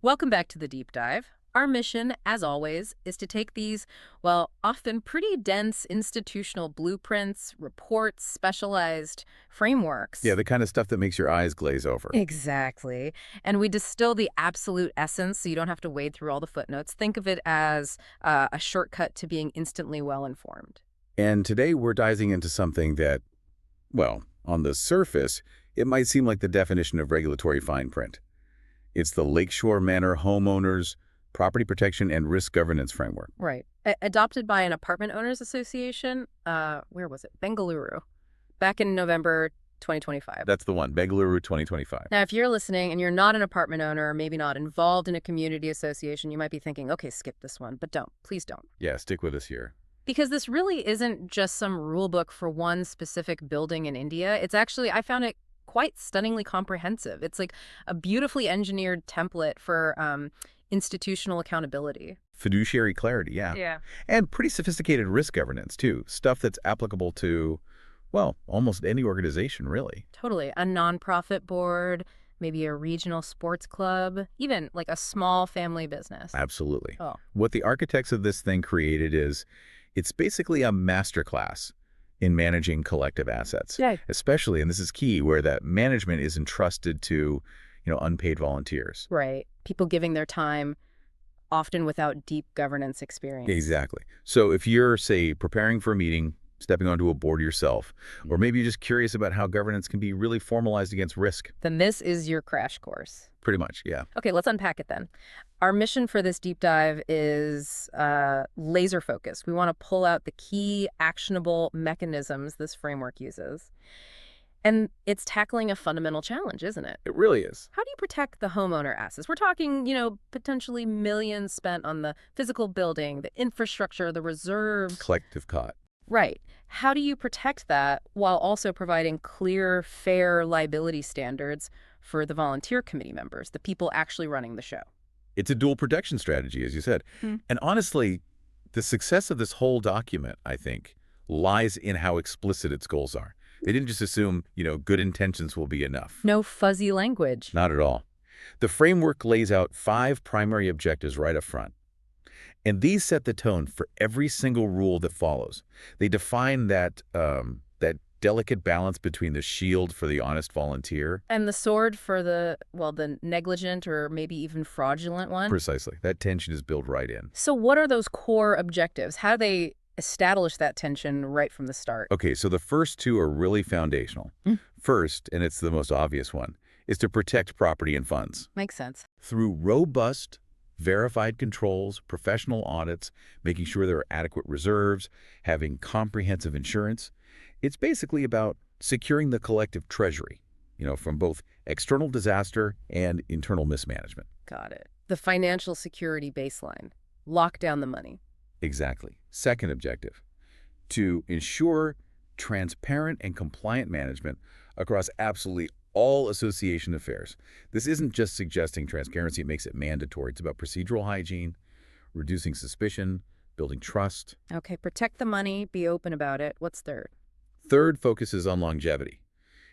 Welcome back to the deep dive. Our mission, as always, is to take these, well, often pretty dense institutional blueprints, reports, specialized Yeah, frameworks. the kind of stuff that makes your eyes glaze over. Exactly. And we distill the absolute essence so you don't have to wade through all the footnotes. Think of it as a shortcut to being instantly well informed. And today we're diving into something that, well, on the surface, it might seem like the definition of regulatory fine print. It's the Lakeshore Manor Homeowners Property Protection and Risk Governance Framework. Right. Adopted by an apartment owners association, where was it? Bengaluru, back in November 2025. That's the one, Bengaluru 2025. Now, if you're listening and you're not an apartment owner or maybe not involved in a community association, you might be thinking, okay, skip this one, but don't. Please don't. Yeah, stick with us here. Because this really isn't just some rule book for one specific building in India. It's actually, I found it quite stunningly comprehensive. It's like a beautifully engineered template for institutional accountability. Fiduciary clarity, yeah. Yeah. And pretty sophisticated risk governance, too. Stuff that's applicable to, well, almost any organization, really. Totally. A nonprofit board, maybe a regional sports club, even like a small family business. Absolutely. Oh, What the architects of this thing created is, it's basically a masterclass in managing collective assets, yeah. especially, and this is key, where that management is entrusted to, unpaid volunteers. Right. People giving their time, often without deep governance experience. Exactly. So if you're, say, preparing for a meeting, stepping onto a board yourself, or maybe you're just curious about how governance can be really formalized against risk, Then this is your crash course. pretty much, yeah. Okay, let's unpack it then. Our mission for this deep dive is laser focused. We want to pull out the key actionable mechanisms this framework uses. And it's tackling a fundamental challenge, isn't it? It really is. How do you protect the homeowner assets? We're talking, potentially millions spent on the physical building, the infrastructure, the reserves. Collective caught. Right. How do you protect that while also providing clear, fair liability standards for the volunteer committee members, the people actually running the show? It's a dual protection strategy, as you said. Hmm. And honestly, the success of this whole document, I think, lies in how explicit its goals are. They didn't just assume, good intentions will be enough. No fuzzy language. Not at all. The framework lays out 5 primary objectives right up front. And these set the tone for every single rule that follows. They define that delicate balance between the shield for the honest volunteer. And the sword for the negligent or maybe even fraudulent one. Precisely. That tension is built right in. So what are those core objectives? How do they establish that tension right from the start? Okay, so the first 2 are really foundational. First, and it's the most obvious one, is to protect property and funds. Makes sense. Through robust, verified controls, professional audits, making sure there are adequate reserves, having comprehensive insurance. It's basically about securing the collective treasury, from both external disaster and internal mismanagement. Got it. The financial security baseline. Lock down the money. Exactly. Second objective, to ensure transparent and compliant management across absolutely all association affairs. This isn't just suggesting transparency, it makes it mandatory. It's about procedural hygiene, reducing suspicion, building trust. Okay, protect the money, be open about it. What's third? Third focuses on longevity.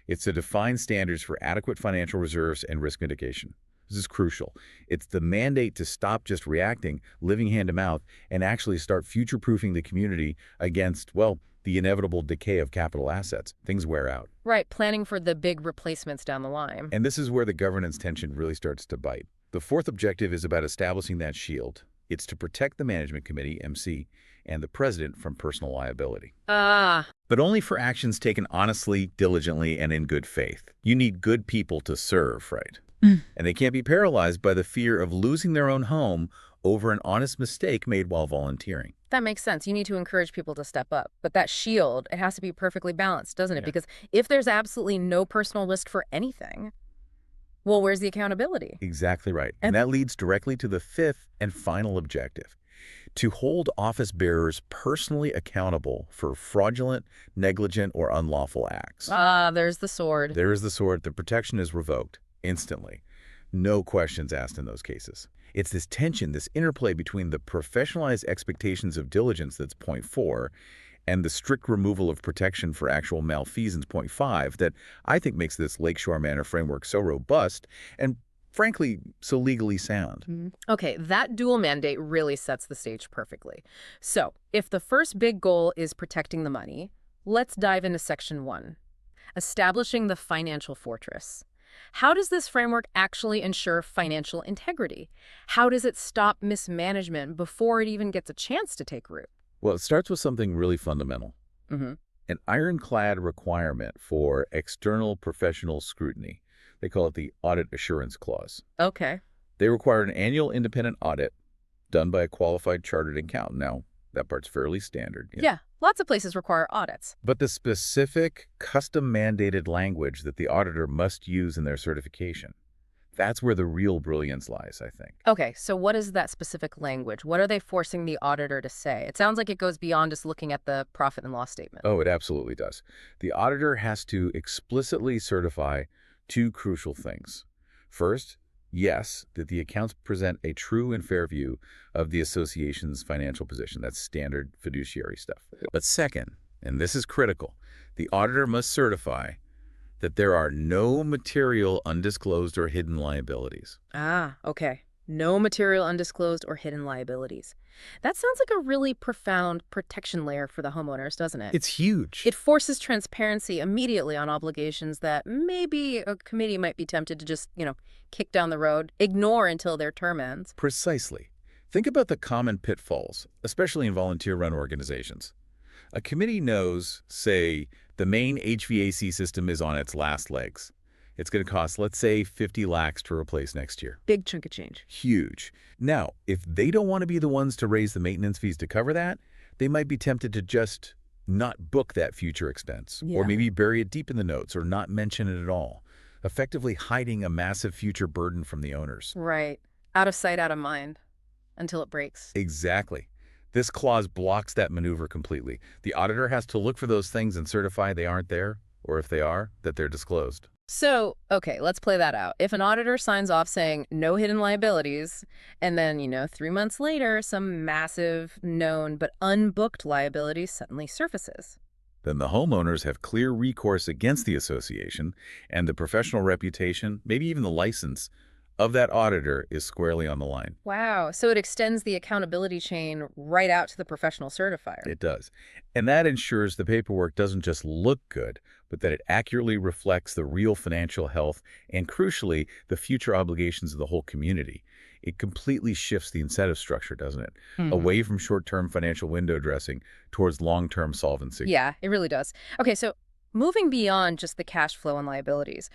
It's to define standards for adequate financial reserves and risk mitigation. This is crucial. It's the mandate to stop just reacting, living hand to mouth, and actually start future-proofing the community against, well, the inevitable decay of capital assets. Things wear out. Right, planning for the big replacements down the line. And this is where the governance tension really starts to bite. The fourth objective is about establishing that shield. It's to protect the management committee, MC, and the president from personal liability. But only for actions taken honestly, diligently, and in good faith. You need good people to serve, right? And they can't be paralyzed by the fear of losing their own home over an honest mistake made while volunteering. That makes sense. You need to encourage people to step up. But that shield, it has to be perfectly balanced, doesn't it? Yeah. Because if there's absolutely no personal risk for anything, well, where's the accountability? Exactly right. And that leads directly to the fifth and final objective, to hold office bearers personally accountable for fraudulent, negligent, or unlawful acts. There's the sword. There is the sword. The protection is revoked instantly. No questions asked in those cases. It's this tension, this interplay between the professionalized expectations of diligence, that's point 4, and the strict removal of protection for actual malfeasance, point 5, that I think makes this Lakeshore Manor framework so robust and frankly, so legally sound. Okay, that dual mandate really sets the stage perfectly. So, if the first big goal is protecting the money, let's dive into Section 1, establishing the financial fortress. How does this framework actually ensure financial integrity? How does it stop mismanagement before it even gets a chance to take root? Well, it starts with something really fundamental, Mm-hmm. an ironclad requirement for external professional scrutiny. They call it the Audit Assurance Clause. Okay. They require an annual independent audit done by a qualified chartered accountant. Now, that part's fairly standard. Yeah, lots of places require audits. But the specific custom-mandated language that the auditor must use in their certification, that's where the real brilliance lies, I think. Okay, so what is that specific language? What are they forcing the auditor to say? It sounds like it goes beyond just looking at the profit and loss statement. Oh, it absolutely does. The auditor has to explicitly certify two crucial things. First, yes, that the accounts present a true and fair view of the association's financial position. That's standard fiduciary stuff. But second, and this is critical, the auditor must certify that there are no material undisclosed or hidden liabilities. Ah, okay. No material undisclosed or hidden liabilities. That sounds like a really profound protection layer for the homeowners, doesn't it? It's huge. It forces transparency immediately on obligations that maybe a committee might be tempted to just, kick down the road, ignore until their term ends. Precisely. Think about the common pitfalls, especially in volunteer-run organizations. A committee knows, say, the main HVAC system is on its last legs. It's going to cost, let's say, 50 lakhs to replace next year. Big chunk of change. Huge. Now, if they don't want to be the ones to raise the maintenance fees to cover that, they might be tempted to just not book that future expense, or maybe bury it deep in the notes or not mention it at all, effectively hiding a massive future burden from the owners. Right. Out of sight, out of mind, until it breaks. Exactly. This clause blocks that maneuver completely. The auditor has to look for those things and certify they aren't there, or if they are, that they're disclosed. So, okay, let's play that out. If an auditor signs off saying no hidden liabilities, and then, 3 months later, some massive known but unbooked liability suddenly surfaces. Then the homeowners have clear recourse against the association, and the professional reputation, maybe even the license, of that auditor is squarely on the line. Wow, so it extends the accountability chain right out to the professional certifier. It does. And that ensures the paperwork doesn't just look good, but that it accurately reflects the real financial health and, crucially, the future obligations of the whole community. It completely shifts the incentive structure, doesn't it? Away from short-term financial window dressing towards long-term solvency. Yeah, it really does. Okay, so moving beyond just the cash flow and liabilities,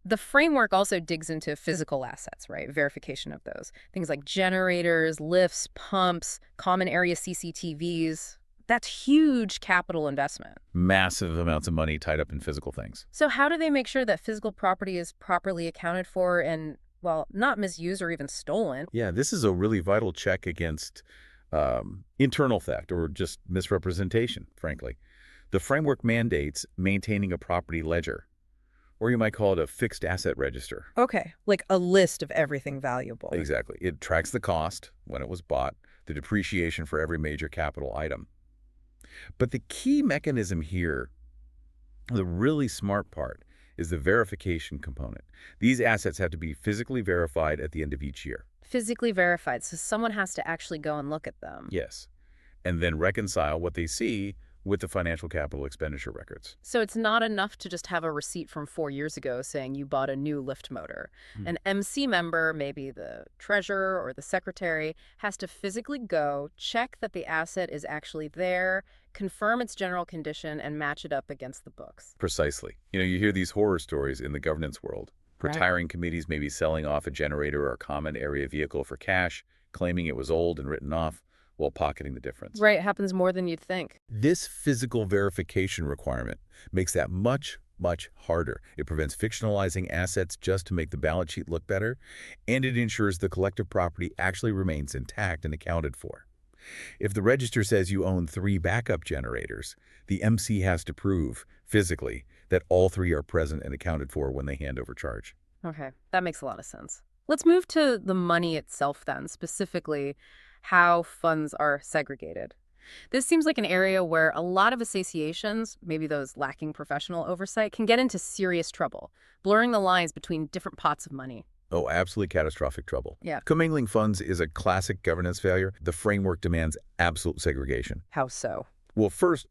the framework also digs into physical assets, right? Verification of those. Things like generators, lifts, pumps, common area CCTVs. That's huge capital investment. Massive amounts of money tied up in physical things. So how do they make sure that physical property is properly accounted for and, well, not misused or even stolen? Yeah, this is a really vital check against internal theft or just misrepresentation, frankly. The framework mandates maintaining a property ledger, or you might call it a fixed asset register. Okay, like a list of everything valuable. Exactly. It tracks the cost when it was bought, the depreciation for every major capital item. But the key mechanism here, the really smart part, is the verification component. These assets have to be physically verified at the end of each year. Physically verified, so someone has to actually go and look at them. Yes. And then reconcile what they see with the financial capital expenditure records. So it's not enough to just have a receipt from 4 years ago saying you bought a new lift motor. An MC member, maybe the treasurer or the secretary, has to physically go, check that the asset is actually there, confirm its general condition, and match it up against the books. Precisely. You hear these horror stories in the governance world. Right. Retiring committees may be selling off a generator or a common area vehicle for cash, claiming it was old and written off, while pocketing the difference. Right, it happens more than you'd think. This physical verification requirement makes that much, much harder. It prevents fictionalizing assets just to make the balance sheet look better, and it ensures the collective property actually remains intact and accounted for. If the register says you own 3 backup generators, the MC has to prove, physically, that all 3 are present and accounted for when they hand over charge. Okay, that makes a lot of sense. Let's move to the money itself then, specifically how funds are segregated. This seems like an area where a lot of associations, maybe those lacking professional oversight, can get into serious trouble, blurring the lines between different pots of money. Oh, absolutely catastrophic trouble. Yeah. Commingling funds is a classic governance failure. The framework demands absolute segregation. How so? Well, first,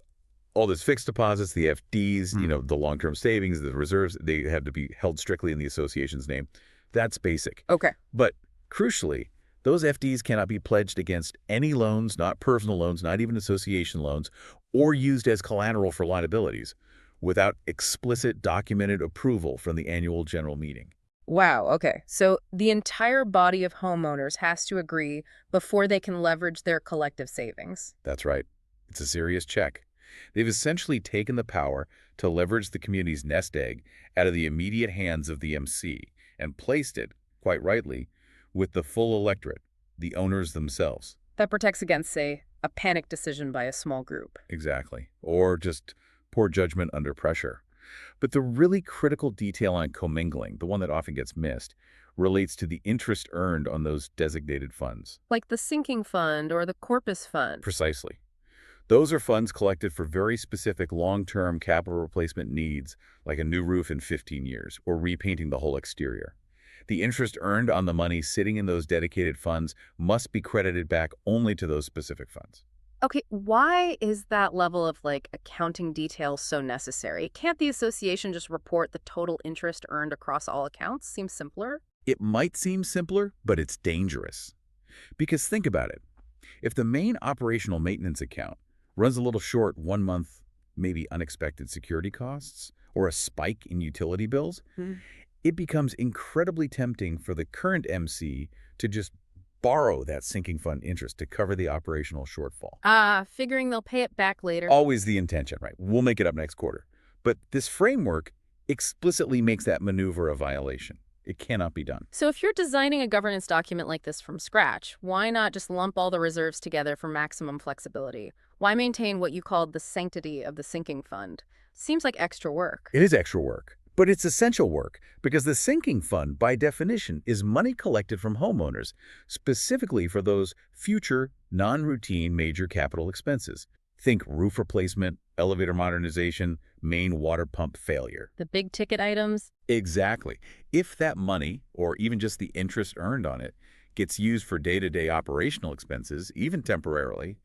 all those fixed deposits, the FDs, the long-term savings, the reserves, they have to be held strictly in the association's name. That's basic. Okay. But crucially, those FDs cannot be pledged against any loans, not personal loans, not even association loans, or used as collateral for liabilities without explicit documented approval from the annual general meeting. Wow, okay. So the entire body of homeowners has to agree before they can leverage their collective savings. That's right. It's a serious check. They've essentially taken the power to leverage the community's nest egg out of the immediate hands of the MC and placed it, quite rightly, with the full electorate, the owners themselves. That protects against, say, a panic decision by a small group. Exactly. Or just poor judgment under pressure. But the really critical detail on commingling, the one that often gets missed, relates to the interest earned on those designated funds. Like the sinking fund or the corpus fund. Precisely. Those are funds collected for very specific long-term capital replacement needs, like a new roof in 15 years or repainting the whole exterior. The interest earned on the money sitting in those dedicated funds must be credited back only to those specific funds. Okay, why is that level of accounting detail so necessary? Can't the association just report the total interest earned across all accounts? Seems simpler. It might seem simpler, but it's dangerous. Because think about it. If the main operational maintenance account runs a little short 1 month, maybe unexpected security costs, or a spike in utility bills, it becomes incredibly tempting for the current MC to just borrow that sinking fund interest to cover the operational shortfall. Figuring they'll pay it back later. Always the intention, right? We'll make it up next quarter. But this framework explicitly makes that maneuver a violation. It cannot be done. So if you're designing a governance document like this from scratch, why not just lump all the reserves together for maximum flexibility? Why maintain what you called the sanctity of the sinking fund? Seems like extra work. It is extra work, but it's essential work because the sinking fund, by definition, is money collected from homeowners, specifically for those future non-routine major capital expenses. Think roof replacement, elevator modernization, main water pump failure. The big ticket items? Exactly. If that money, or even just the interest earned on it, gets used for day-to-day operational expenses, even temporarily,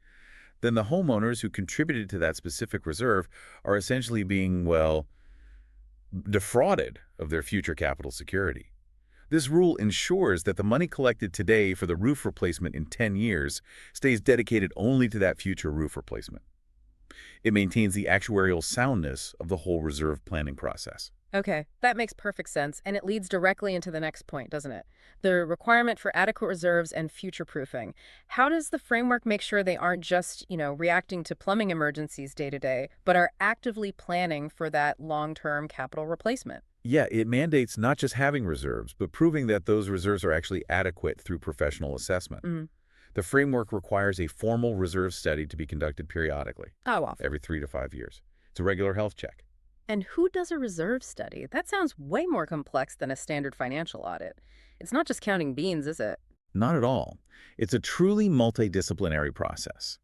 then the homeowners who contributed to that specific reserve are essentially being, well, defrauded of their future capital security. This rule ensures that the money collected today for the roof replacement in 10 years stays dedicated only to that future roof replacement. It maintains the actuarial soundness of the whole reserve planning process. Okay, that makes perfect sense, and it leads directly into the next point, doesn't it? The requirement for adequate reserves and future-proofing. How does the framework make sure they aren't just, reacting to plumbing emergencies day to day, but are actively planning for that long-term capital replacement? Yeah, it mandates not just having reserves, but proving that those reserves are actually adequate through professional assessment. The framework requires a formal reserve study to be conducted periodically. Oh, often. Every 3 to 5 years. It's a regular health check. And who does a reserve study? That sounds way more complex than a standard financial audit. It's not just counting beans, is it? Not at all. It's a truly multidisciplinary process.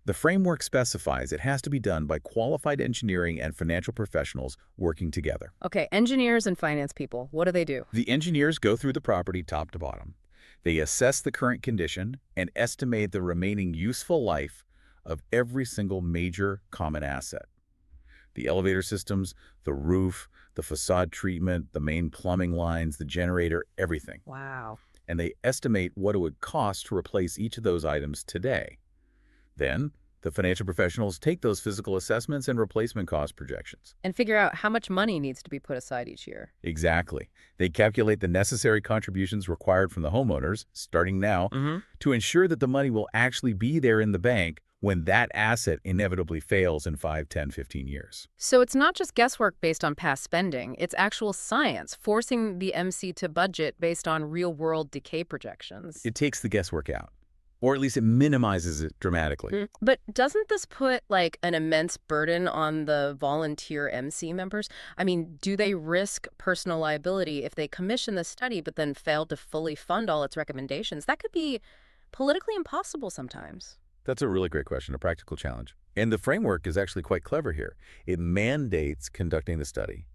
The framework specifies it has to be done by qualified engineering and financial professionals working together. Okay, engineers and finance people, what do they do? The engineers go through the property top to bottom. They assess the current condition and estimate the remaining useful life of every single major common asset. The elevator systems, the roof, the facade treatment, the main plumbing lines, the generator, everything. Wow. And they estimate what it would cost to replace each of those items today. Then, the financial professionals take those physical assessments and replacement cost projections. And figure out how much money needs to be put aside each year. Exactly. They calculate the necessary contributions required from the homeowners, starting now, to ensure that the money will actually be there in the bank when that asset inevitably fails in 5, 10, 15 years. So it's not just guesswork based on past spending, it's actual science, forcing the MC to budget based on real-world decay projections. It takes the guesswork out, or at least it minimizes it dramatically. But doesn't this put an immense burden on the volunteer MC members? I mean, do they risk personal liability if they commission the study but then fail to fully fund all its recommendations? That could be politically impossible sometimes. That's a really great question, a practical challenge. And the framework is actually quite clever here. It mandates conducting the study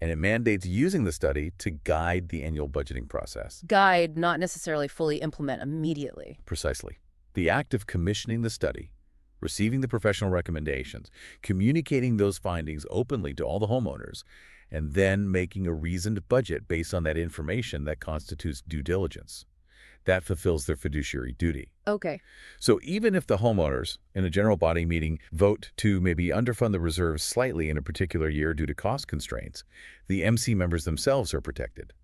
and it mandates using the study to guide the annual budgeting process. Guide, not necessarily fully implement immediately. Precisely. The act of commissioning the study, receiving the professional recommendations, communicating those findings openly to all the homeowners, and then making a reasoned budget based on that information that constitutes due diligence. That fulfills their fiduciary duty. Okay. So even if the homeowners in a general body meeting vote to maybe underfund the reserves slightly in a particular year due to cost constraints, the MC members themselves are protected.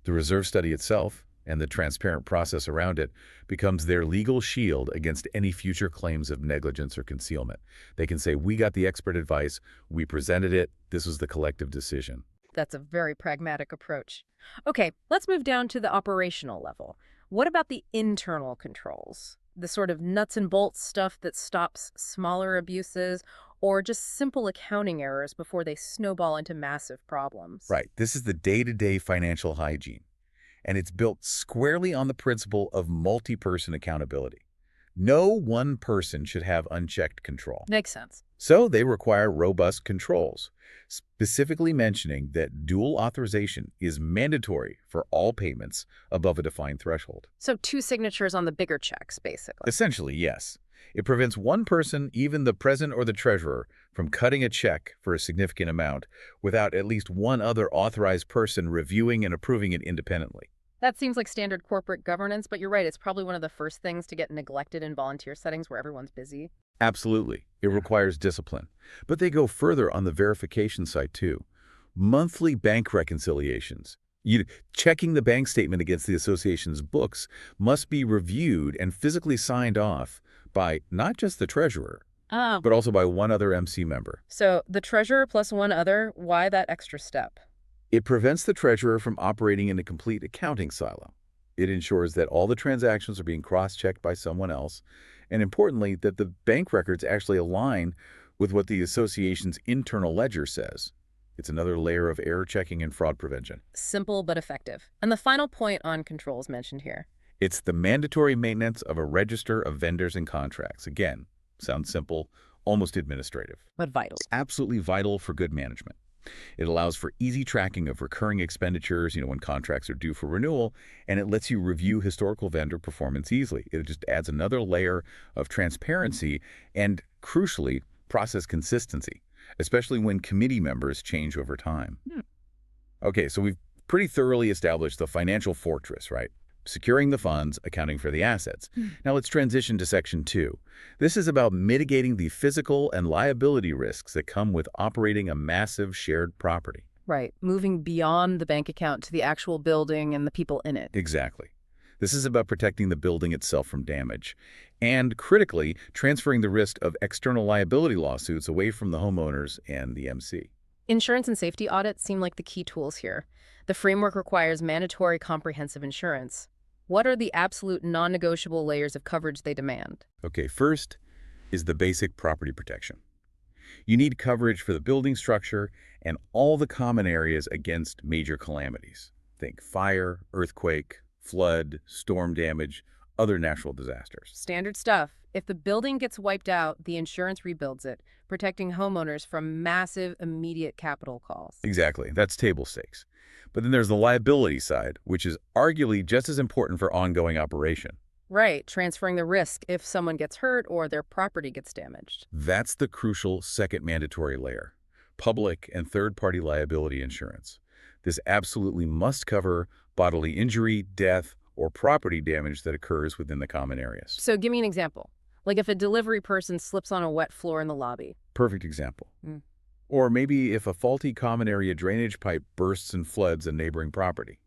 The reserve study itself and the transparent process around it becomes their legal shield against any future claims of negligence or concealment. They can say, we got the expert advice, we presented it, this was the collective decision. That's a very pragmatic approach. Okay, let's move down to the operational level. What about the internal controls? The sort of nuts and bolts stuff that stops smaller abuses or just simple accounting errors before they snowball into massive problems. Right. This is the day-to-day financial hygiene, and it's built squarely on the principle of multi-person accountability. No one person should have unchecked control. Makes sense. So they require robust controls, specifically mentioning that dual authorization is mandatory for all payments above a defined threshold. So 2 signatures on the bigger checks, basically. Essentially, yes. It prevents one person, even the president or the treasurer, from cutting a check for a significant amount without at least one other authorized person reviewing and approving it independently. That seems like standard corporate governance, but you're right, it's probably one of the first things to get neglected in volunteer settings where everyone's busy. Absolutely. It requires discipline. But they go further on the verification side, too. Monthly bank reconciliations. Checking the bank statement against the association's books must be reviewed and physically signed off by not just the treasurer, but also by one other MC member. So the treasurer plus one other, why that extra step? It prevents the treasurer from operating in a complete accounting silo. It ensures that all the transactions are being cross-checked by someone else, and importantly, that the bank records actually align with what the association's internal ledger says. It's another layer of error checking and fraud prevention. Simple but effective. And the final point on controls mentioned here. It's the mandatory maintenance of a register of vendors and contracts. Again, sounds simple, almost administrative. But vital. It's absolutely vital for good management. It allows for easy tracking of recurring expenditures, when contracts are due for renewal, and it lets you review historical vendor performance easily. It just adds another layer of transparency and, crucially, process consistency, especially when committee members change over time. Okay, so we've pretty thoroughly established the financial fortress, right? Securing the funds, accounting for the assets. Now let's transition to Section 2. This is about mitigating the physical and liability risks that come with operating a massive shared property. Right. Moving beyond the bank account to the actual building and the people in it. Exactly. This is about protecting the building itself from damage and, critically, transferring the risk of external liability lawsuits away from the homeowners and the MC. Insurance and safety audits seem like the key tools here. The framework requires mandatory comprehensive insurance. What are the absolute non-negotiable layers of coverage they demand? Okay, first is the basic property protection. You need coverage for the building structure and all the common areas against major calamities. Think fire, earthquake, flood, storm damage, other natural disasters. Standard stuff. If the building gets wiped out, the insurance rebuilds it, protecting homeowners from massive, immediate capital calls. Exactly. That's table stakes. But then there's the liability side, which is arguably just as important for ongoing operation. Right, transferring the risk if someone gets hurt or their property gets damaged. That's the crucial second mandatory layer, public and third-party liability insurance. This absolutely must cover bodily injury, death, or property damage that occurs within the common areas. So give me an example. Like if a delivery person slips on a wet floor in the lobby. Perfect example. Or maybe if a faulty common area drainage pipe bursts and floods a neighboring property.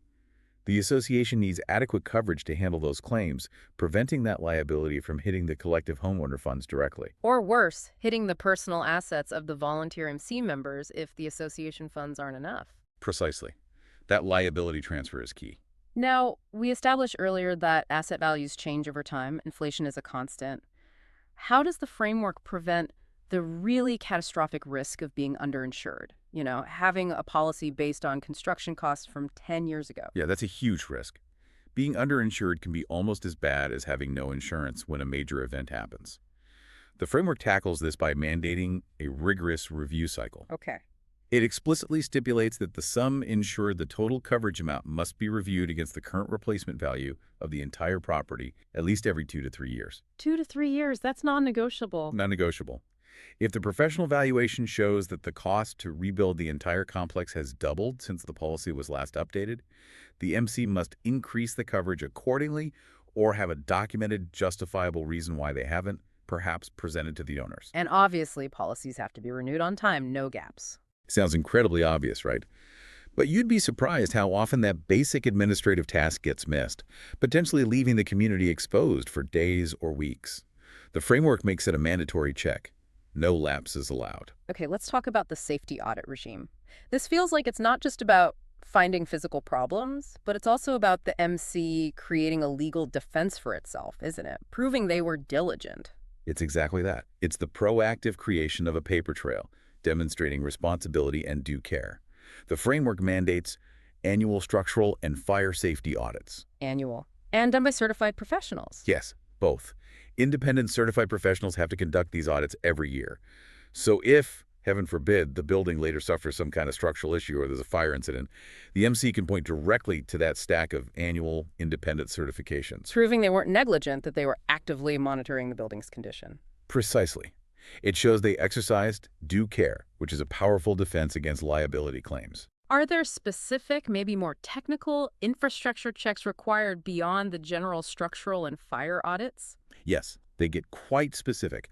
The association needs adequate coverage to handle those claims, preventing that liability from hitting the collective homeowner funds directly. Or worse, hitting the personal assets of the volunteer MC members if the association funds aren't enough. Precisely. That liability transfer is key. Now, we established earlier that asset values change over time. Inflation is a constant. How does the framework prevent the really catastrophic risk of being underinsured? Having a policy based on construction costs from 10 years ago. Yeah, that's a huge risk. Being underinsured can be almost as bad as having no insurance when a major event happens. The framework tackles this by mandating a rigorous review cycle. Okay. It explicitly stipulates that the sum insured, the total coverage amount, must be reviewed against the current replacement value of the entire property at least every 2 to 3 years. 2 to 3 years, that's non-negotiable. Non-negotiable. If the professional valuation shows that the cost to rebuild the entire complex has doubled since the policy was last updated, the MC must increase the coverage accordingly or have a documented, justifiable reason why they haven't, perhaps presented to the owners. And obviously, policies have to be renewed on time, no gaps. Sounds incredibly obvious, right? But you'd be surprised how often that basic administrative task gets missed, potentially leaving the community exposed for days or weeks. The framework makes it a mandatory check. No lapses allowed. Okay, let's talk about the safety audit regime. This feels like it's not just about finding physical problems, but it's also about the MC creating a legal defense for itself, isn't it? Proving they were diligent. It's exactly that. It's the proactive creation of a paper trail, demonstrating responsibility and due care. The framework mandates annual structural and fire safety audits. Annual. And done by certified professionals. Yes, both. Independent certified professionals have to conduct these audits every year. So if, heaven forbid, the building later suffers some kind of structural issue or there's a fire incident, the MC can point directly to that stack of annual independent certifications. Proving they weren't negligent, that they were actively monitoring the building's condition. Precisely. It shows they exercised due care, which is a powerful defense against liability claims. Are there specific, maybe more technical, infrastructure checks required beyond the general structural and fire audits? Yes, they get quite specific.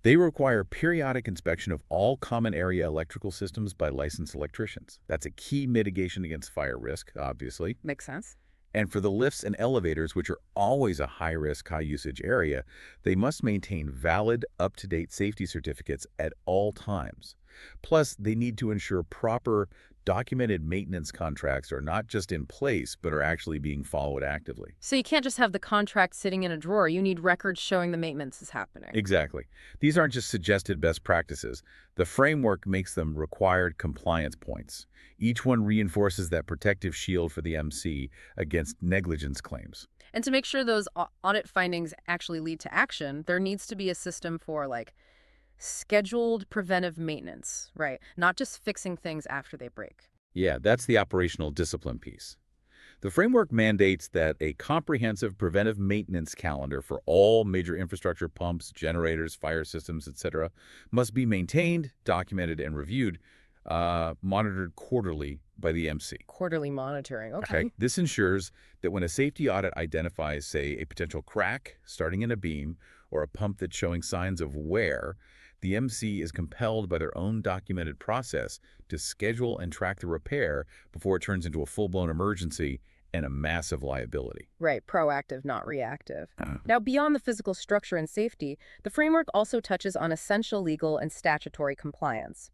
They require periodic inspection of all common area electrical systems by licensed electricians. That's a key mitigation against fire risk, obviously. Makes sense. And for the lifts and elevators, which are always a high-risk, high-usage area, they must maintain valid, up-to-date safety certificates at all times. Plus, they need to ensure proper, documented maintenance contracts are not just in place, but are actually being followed actively. So you can't just have the contract sitting in a drawer. You need records showing the maintenance is happening. Exactly. These aren't just suggested best practices. The framework makes them required compliance points. Each one reinforces that protective shield for the MC against negligence claims. And to make sure those audit findings actually lead to action, there needs to be a system for, like, scheduled preventive maintenance, right? Not just fixing things after they break. Yeah, that's the operational discipline piece. The framework mandates that a comprehensive preventive maintenance calendar for all major infrastructure, pumps, generators, fire systems, etc., must be maintained, documented, and reviewed, monitored quarterly by the MC. Quarterly monitoring, okay. This ensures that when a safety audit identifies, say, a potential crack starting in a beam or a pump that's showing signs of wear, the MC is compelled by their own documented process to schedule and track the repair before it turns into a full-blown emergency and a massive liability. Right, proactive, not reactive. Now, beyond the physical structure and safety, the framework also touches on essential legal and statutory compliance.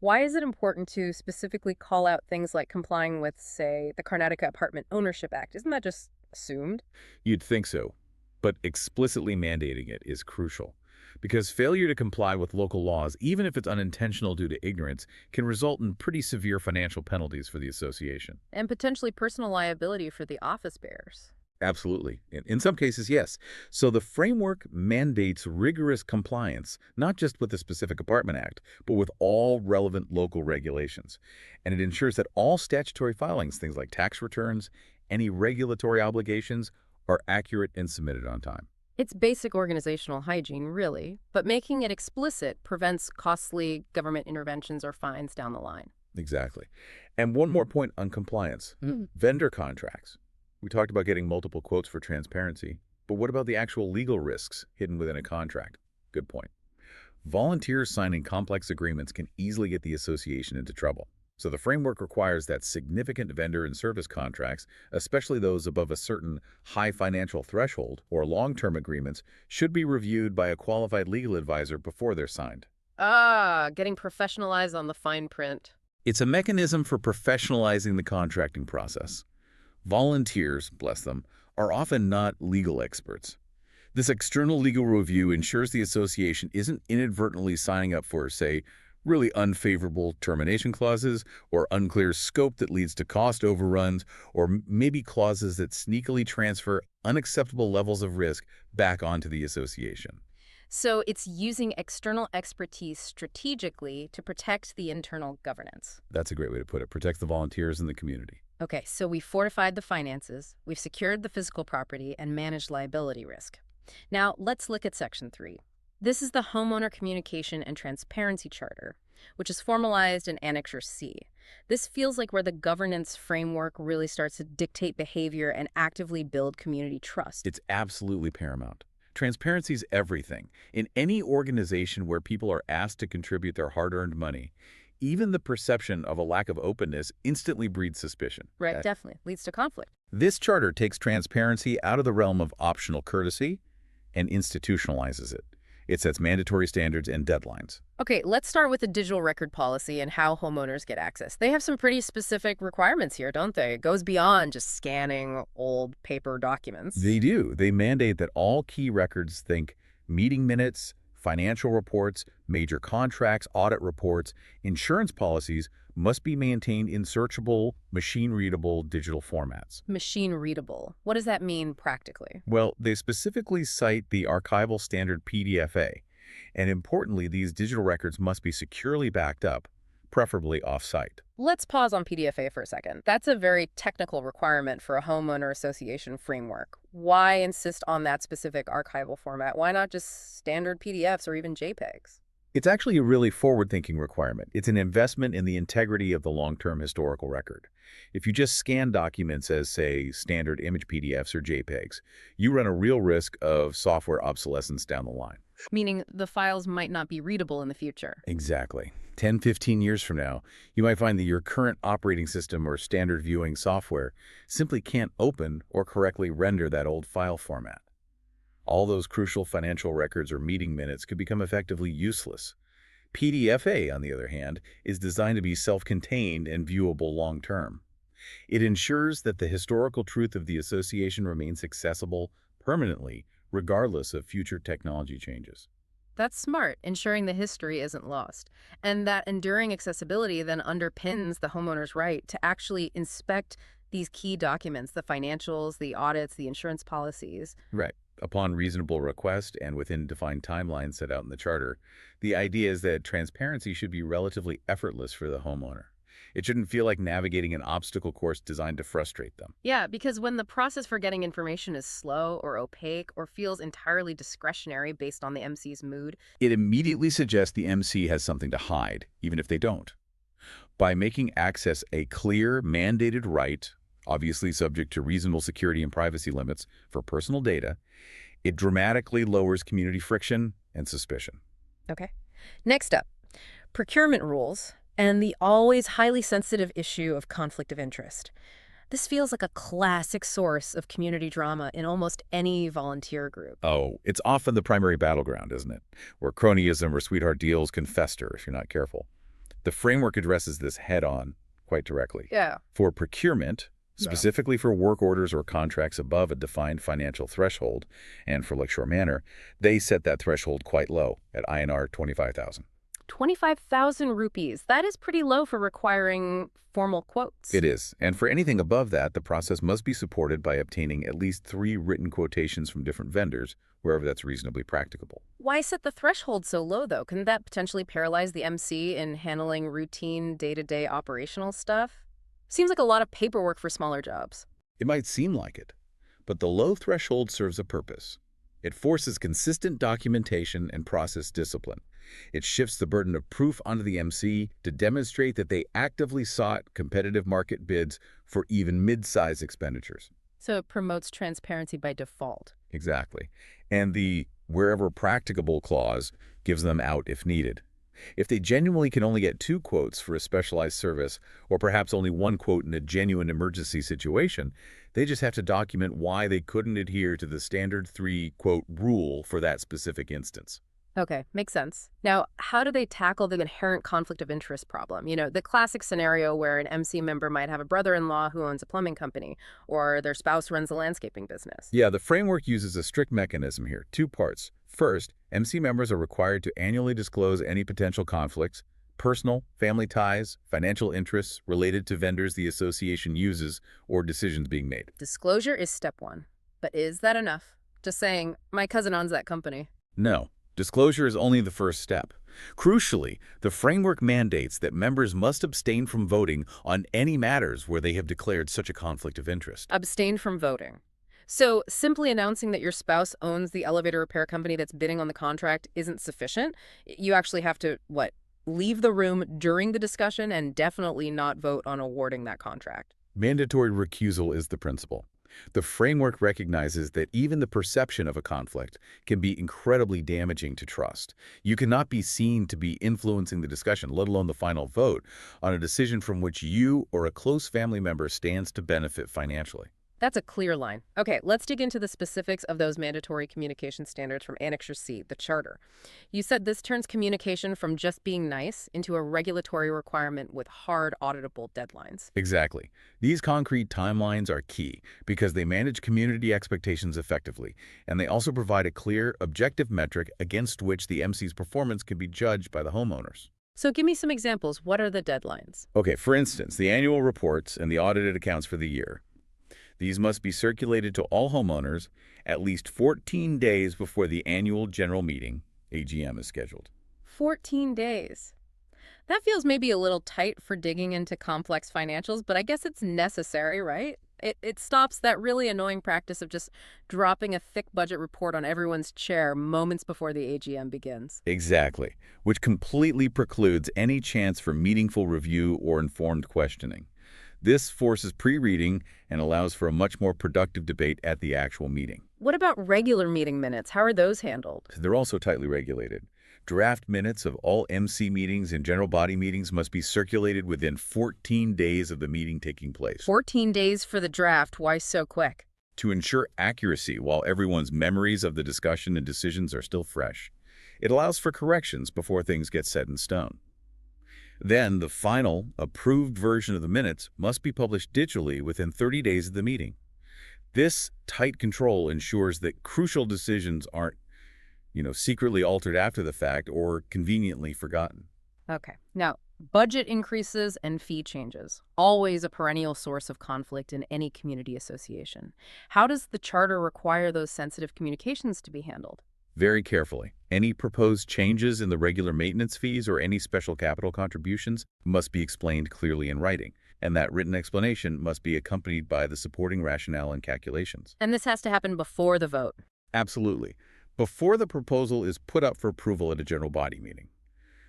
Why is it important to specifically call out things like complying with, say, the Karnataka Apartment Ownership Act? Isn't that just assumed? You'd think so, but explicitly mandating it is crucial. Because failure to comply with local laws, even if it's unintentional due to ignorance, can result in pretty severe financial penalties for the association. And potentially personal liability for the office bearers. Absolutely. In some cases, yes. So the framework mandates rigorous compliance, not just with the specific Apartment Act, but with all relevant local regulations. And it ensures that all statutory filings, things like tax returns, any regulatory obligations, are accurate and submitted on time. It's basic organizational hygiene, really, but making it explicit prevents costly government interventions or fines down the line. Exactly. And one more point on compliance. Vendor contracts. We talked about getting multiple quotes for transparency, but what about the actual legal risks hidden within a contract? Good point. Volunteers signing complex agreements can easily get the association into trouble. So the framework requires that significant vendor and service contracts, especially those above a certain high financial threshold or long-term agreements, should be reviewed by a qualified legal advisor before they're signed. Getting professionalized on the fine print. It's a mechanism for professionalizing the contracting process. Volunteers, bless them, are often not legal experts. This external legal review ensures the association isn't inadvertently signing up for, say, really unfavorable termination clauses or unclear scope that leads to cost overruns, or maybe clauses that sneakily transfer unacceptable levels of risk back onto the association. So it's using external expertise strategically to protect the internal governance. That's a great way to put it. Protects the volunteers and the community. Okay, so we fortified the finances, we've secured the physical property, and managed liability risk. Now, let's look at Section 3. This is the Homeowner Communication and Transparency Charter, which is formalized in Annexure C. This feels like where the governance framework really starts to dictate behavior and actively build community trust. It's absolutely paramount. Transparency is everything. In any organization where people are asked to contribute their hard-earned money, even the perception of a lack of openness instantly breeds suspicion. Right, definitely. Leads to conflict. This charter takes transparency out of the realm of optional courtesy and institutionalizes it. It sets mandatory standards and deadlines. Okay, let's start with the digital record policy and how homeowners get access. They have some pretty specific requirements here, don't they? It goes beyond just scanning old paper documents. They do. They mandate that all key records, think meeting minutes, financial reports, major contracts, audit reports, insurance policies, must be maintained in searchable, machine-readable digital formats. Machine-readable. What does that mean practically? Well, they specifically cite the archival standard PDFA, and importantly, these digital records must be securely backed up, preferably off-site. Let's pause on PDFA for a second. That's a very technical requirement for a homeowner association framework. Why insist on that specific archival format? Why not just standard PDFs or even JPEGs? It's actually a really forward-thinking requirement. It's an investment in the integrity of the long-term historical record. If you just scan documents as, say, standard image PDFs or JPEGs, you run a real risk of software obsolescence down the line. Meaning the files might not be readable in the future. Exactly. 10, 15 years from now, you might find that your current operating system or standard viewing software simply can't open or correctly render that old file format. All those crucial financial records or meeting minutes could become effectively useless. PDFA, on the other hand, is designed to be self-contained and viewable long-term. It ensures that the historical truth of the association remains accessible permanently, regardless of future technology changes. That's smart, ensuring the history isn't lost. And that enduring accessibility then underpins the homeowner's right to actually inspect these key documents, the financials, the audits, the insurance policies. Right. Upon reasonable request and within defined timelines set out in the charter, the idea is that transparency should be relatively effortless for the homeowner. It shouldn't feel like navigating an obstacle course designed to frustrate them. Yeah, because when the process for getting information is slow or opaque or feels entirely discretionary based on the MC's mood, It immediately suggests the MC has something to hide, even if they don't. By making access a clear, mandated right, obviously subject to reasonable security and privacy limits for personal data, it dramatically lowers community friction and suspicion. Okay. Next up, procurement rules and the always highly sensitive issue of conflict of interest. This feels like a classic source of community drama in almost any volunteer group. Oh, it's often the primary battleground, isn't it? Where cronyism or sweetheart deals can fester if you're not careful. The framework addresses this head-on, quite directly. Yeah. For procurement, specifically for work orders or contracts above a defined financial threshold, and for Lakeshore Manor, they set that threshold quite low at INR 25,000. 25,000 rupees. That is pretty low for requiring formal quotes. It is. And for anything above that, the process must be supported by obtaining at least 3 written quotations from different vendors, wherever that's reasonably practicable. Why set the threshold so low, though? Couldn't that potentially paralyze the MC in handling routine, day-to-day operational stuff? Seems like a lot of paperwork for smaller jobs. It might seem like it, but the low threshold serves a purpose. It forces consistent documentation and process discipline. It shifts the burden of proof onto the MC to demonstrate that they actively sought competitive market bids for even mid-size expenditures. So it promotes transparency by default. Exactly. And the wherever practicable clause gives them out if needed. If they genuinely can only get 2 quotes for a specialized service, or perhaps only 1 quote in a genuine emergency situation, they just have to document why they couldn't adhere to the standard 3-quote rule for that specific instance. Okay, makes sense. Now, how do they tackle the inherent conflict of interest problem? You know, the classic scenario where an MC member might have a brother-in-law who owns a plumbing company, or their spouse runs a landscaping business. Yeah, the framework uses a strict mechanism here, 2 parts. First, MC members are required to annually disclose any potential conflicts, personal, family ties, financial interests related to vendors the association uses, or decisions being made. Disclosure is step 1. But is that enough? Just saying, my cousin owns that company. No. Disclosure is only the first step. Crucially, the framework mandates that members must abstain from voting on any matters where they have declared such a conflict of interest. Abstain from voting. So simply announcing that your spouse owns the elevator repair company that's bidding on the contract isn't sufficient. You actually have to, what, leave the room during the discussion and definitely not vote on awarding that contract. Mandatory recusal is the principle. The framework recognizes that even the perception of a conflict can be incredibly damaging to trust. You cannot be seen to be influencing the discussion, let alone the final vote, on a decision from which you or a close family member stands to benefit financially. That's a clear line. Okay, let's dig into the specifics of those mandatory communication standards from Annexure C, the Charter. You said this turns communication from just being nice into a regulatory requirement with hard, auditable deadlines. Exactly. These concrete timelines are key because they manage community expectations effectively, and they also provide a clear, objective metric against which the MC's performance can be judged by the homeowners. So give me some examples. What are the deadlines? Okay, for instance, the annual reports and the audited accounts for the year. These must be circulated to all homeowners at least 14 days before the annual general meeting, AGM, is scheduled. 14 days. That feels maybe a little tight for digging into complex financials, but I guess it's necessary, right? It stops that really annoying practice of just dropping a thick budget report on everyone's chair moments before the AGM begins. Exactly, which completely precludes any chance for meaningful review or informed questioning. This forces pre-reading and allows for a much more productive debate at the actual meeting. What about regular meeting minutes? How are those handled? They're also tightly regulated. Draft minutes of all MC meetings and general body meetings must be circulated within 14 days of the meeting taking place. 14 days for the draft. Why so quick? To ensure accuracy while everyone's memories of the discussion and decisions are still fresh. It allows for corrections before things get set in stone. Then, the final, approved version of the minutes must be published digitally within 30 days of the meeting. This tight control ensures that crucial decisions aren't, secretly altered after the fact or conveniently forgotten. Okay. Now, budget increases and fee changes. Always a perennial source of conflict in any community association. How does the charter require those sensitive communications to be handled? Very carefully. Any proposed changes in the regular maintenance fees or any special capital contributions must be explained clearly in writing, and that written explanation must be accompanied by the supporting rationale and calculations. And this has to happen before the vote. Absolutely. Before the proposal is put up for approval at a general body meeting.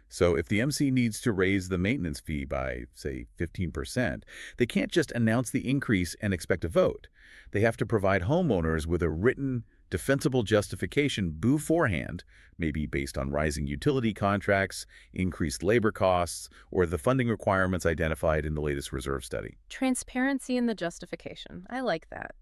So if the MC needs to raise the maintenance fee by, say, 15%, they can't just announce the increase and expect a vote. They have to provide homeowners with a written, defensible justification beforehand, maybe based on rising utility contracts, increased labor costs, or the funding requirements identified in the latest reserve study. Transparency in the justification. I like that.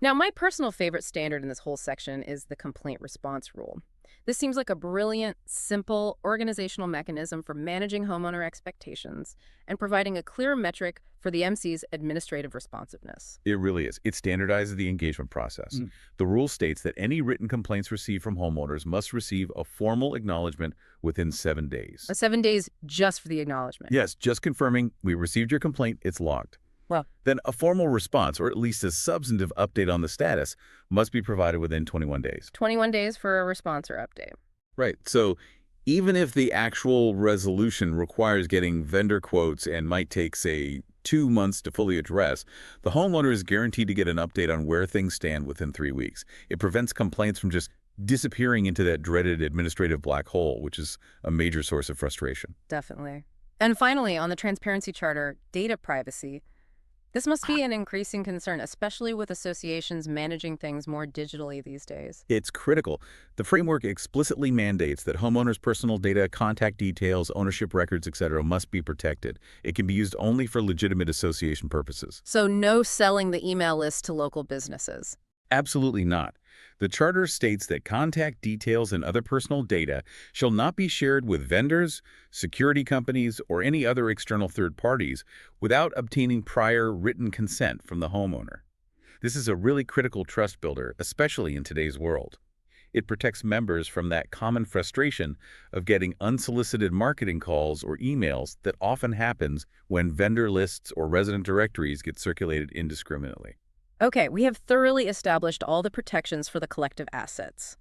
Now, my personal favorite standard in this whole section is the complaint response rule. This seems like a brilliant, simple, organizational mechanism for managing homeowner expectations and providing a clear metric for the MC's administrative responsiveness. It really is. It standardizes the engagement process. The rule states that any written complaints received from homeowners must receive a formal acknowledgement within 7 days. 7 days just for the acknowledgement? Yes, just confirming we received your complaint, it's logged. Well, then a formal response, or at least a substantive update on the status, must be provided within 21 days. 21 days for a response or update. Right. So even if the actual resolution requires getting vendor quotes and might take, say, 2 months to fully address, the homeowner is guaranteed to get an update on where things stand within 3 weeks. It prevents complaints from just disappearing into that dreaded administrative black hole, which is a major source of frustration. Definitely. And finally, on the transparency charter, data privacy. This must be an increasing concern, especially with associations managing things more digitally these days. It's critical. The framework explicitly mandates that homeowners' personal data, contact details, ownership records, etc. must be protected. It can be used only for legitimate association purposes. So no selling the email list to local businesses. Absolutely not. The Charter states that contact details and other personal data shall not be shared with vendors, security companies, or any other external third parties without obtaining prior written consent from the homeowner. This is a really critical trust builder, especially in today's world. It protects members from that common frustration of getting unsolicited marketing calls or emails that often happens when vendor lists or resident directories get circulated indiscriminately. Okay, we have thoroughly established all the protections for the collective assets.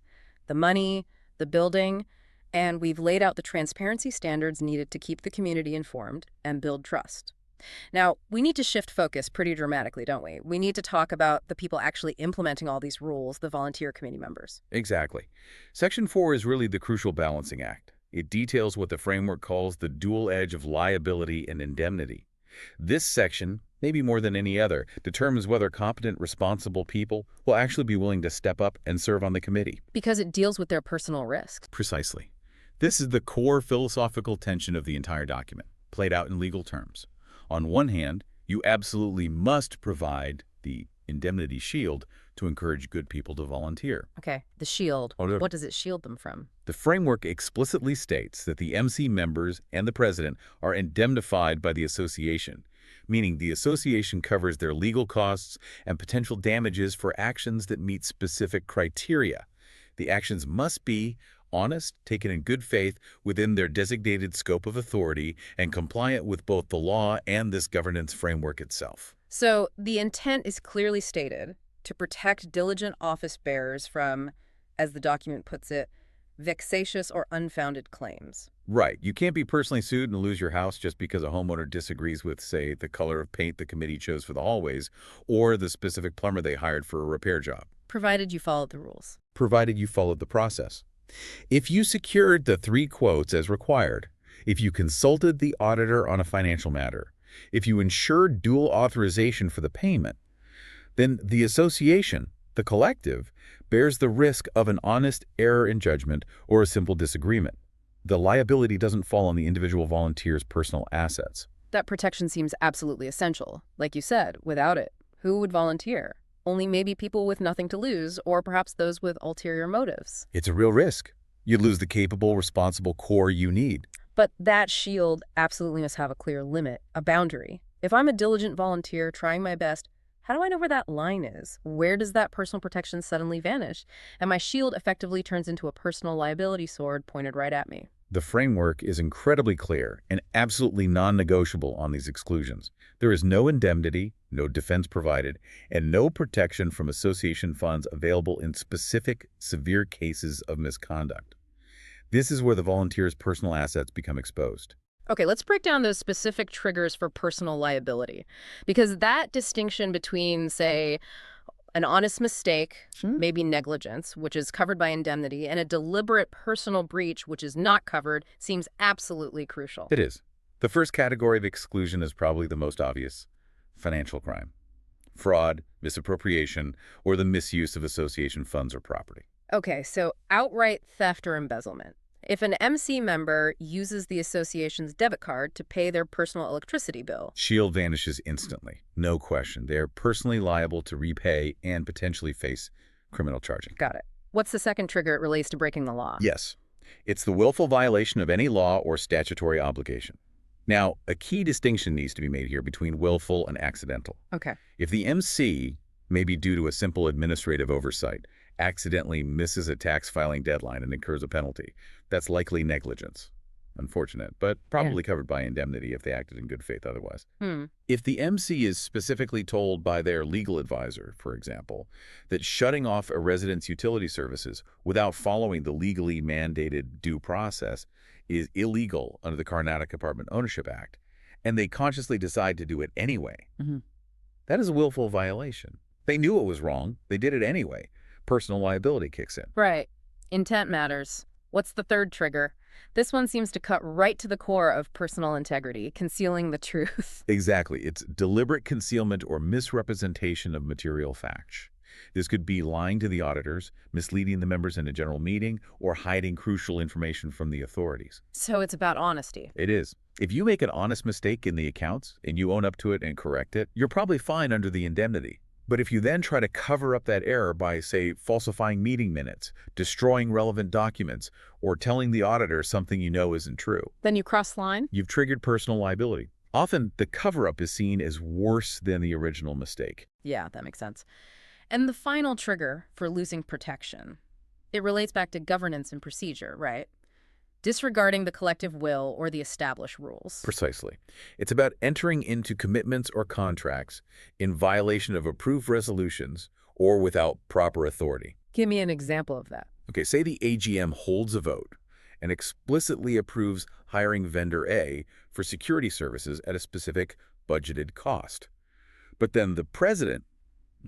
The money, the the building, and we've laid out the transparency standards needed to keep the community informed and build trust. Now, we need to shift focus pretty dramatically, don't we? We need to talk about the people actually implementing all these rules, the volunteer committee members. Exactly. Section 4 is really the crucial balancing act. It details what the framework calls the dual edge of liability and indemnity. This section, maybe more than any other, determines whether competent, responsible people will actually be willing to step up and serve on the committee. Because it deals with their personal risks. Precisely. This is the core philosophical tension of the entire document, played out in legal terms. On one hand, you absolutely must provide the indemnity shield to encourage good people to volunteer. Okay, the shield. What does it shield them from? The framework explicitly states that the MC members and the president are indemnified by the association, meaning the association covers their legal costs and potential damages for actions that meet specific criteria. The actions must be honest, taken in good faith within their designated scope of authority, and compliant with both the law and this governance framework itself. So the intent is clearly stated to protect diligent office bearers from, as the document puts it, vexatious or unfounded claims. Right. You can't be personally sued and lose your house just because a homeowner disagrees with, say, the color of paint the committee chose for the hallways or the specific plumber they hired for a repair job. Provided you followed the rules. Provided you followed the process. If you secured the 3 quotes as required, if you consulted the auditor on a financial matter, if you ensured dual authorization for the payment, then the association, the collective, bears the risk of an honest error in judgment or a simple disagreement. The liability doesn't fall on the individual volunteer's personal assets. That protection seems absolutely essential. Like you said, without it, who would volunteer? Only maybe people with nothing to lose, or perhaps those with ulterior motives. It's a real risk. You'd lose the capable, responsible core you need. But that shield absolutely must have a clear limit, a boundary. If I'm a diligent volunteer trying my best, how do I know where that line is? Where does that personal protection suddenly vanish? And my shield effectively turns into a personal liability sword pointed right at me. The framework is incredibly clear and absolutely non-negotiable on these exclusions. There is no indemnity, no defense provided, and no protection from association funds available in specific, severe cases of misconduct. This is where the volunteer's personal assets become exposed. Okay, let's break down those specific triggers for personal liability, because that distinction between, say, an honest mistake, maybe negligence, which is covered by indemnity, and a deliberate personal breach, which is not covered, seems absolutely crucial. It is. The first category of exclusion is probably the most obvious: financial crime, fraud, misappropriation, or the misuse of association funds or property. Okay, so outright theft or embezzlement. If an MC member uses the association's debit card to pay their personal electricity bill, Shield vanishes instantly. No question. They are personally liable to repay and potentially face criminal charging. got it. What's the second trigger it relates to breaking the law? Yes. It's the willful violation of any law or statutory obligation. Now, a key distinction needs to be made here between willful and accidental. Okay. If the MC, maybe due to a simple administrative oversight, accidentally misses a tax filing deadline and incurs a penalty, that's likely negligence. Unfortunate, but probably covered by indemnity if they acted in good faith otherwise. If the MC is specifically told by their legal advisor, for example, that shutting off a resident's utility services without following the legally mandated due process is illegal under the Karnataka Apartment Ownership Act, and they consciously decide to do it anyway, that is a willful violation. They knew it was wrong. They did it anyway. Personal liability kicks in. Right. Intent matters. What's the third trigger? This one seems to cut right to the core of personal integrity, concealing the truth. Exactly. It's deliberate concealment or misrepresentation of material facts. This could be lying to the auditors, misleading the members in a general meeting, or hiding crucial information from the authorities. So it's about honesty. It is. If you make an honest mistake in the accounts and you own up to it and correct it, you're probably fine under the indemnity. But if you then try to cover up that error by, say, falsifying meeting minutes, destroying relevant documents, or telling the auditor something you know isn't true, Then you cross line? you've triggered personal liability. Often, the cover-up is seen as worse than the original mistake. Yeah, that makes sense. And the final trigger for losing protection, it relates back to governance and procedure, right? Disregarding the collective will or the established rules. Precisely. It's about entering into commitments or contracts in violation of approved resolutions or without proper authority. Give me an example of that. Okay, say the AGM holds a vote and explicitly approves hiring vendor A for security services at a specific budgeted cost. But then the president,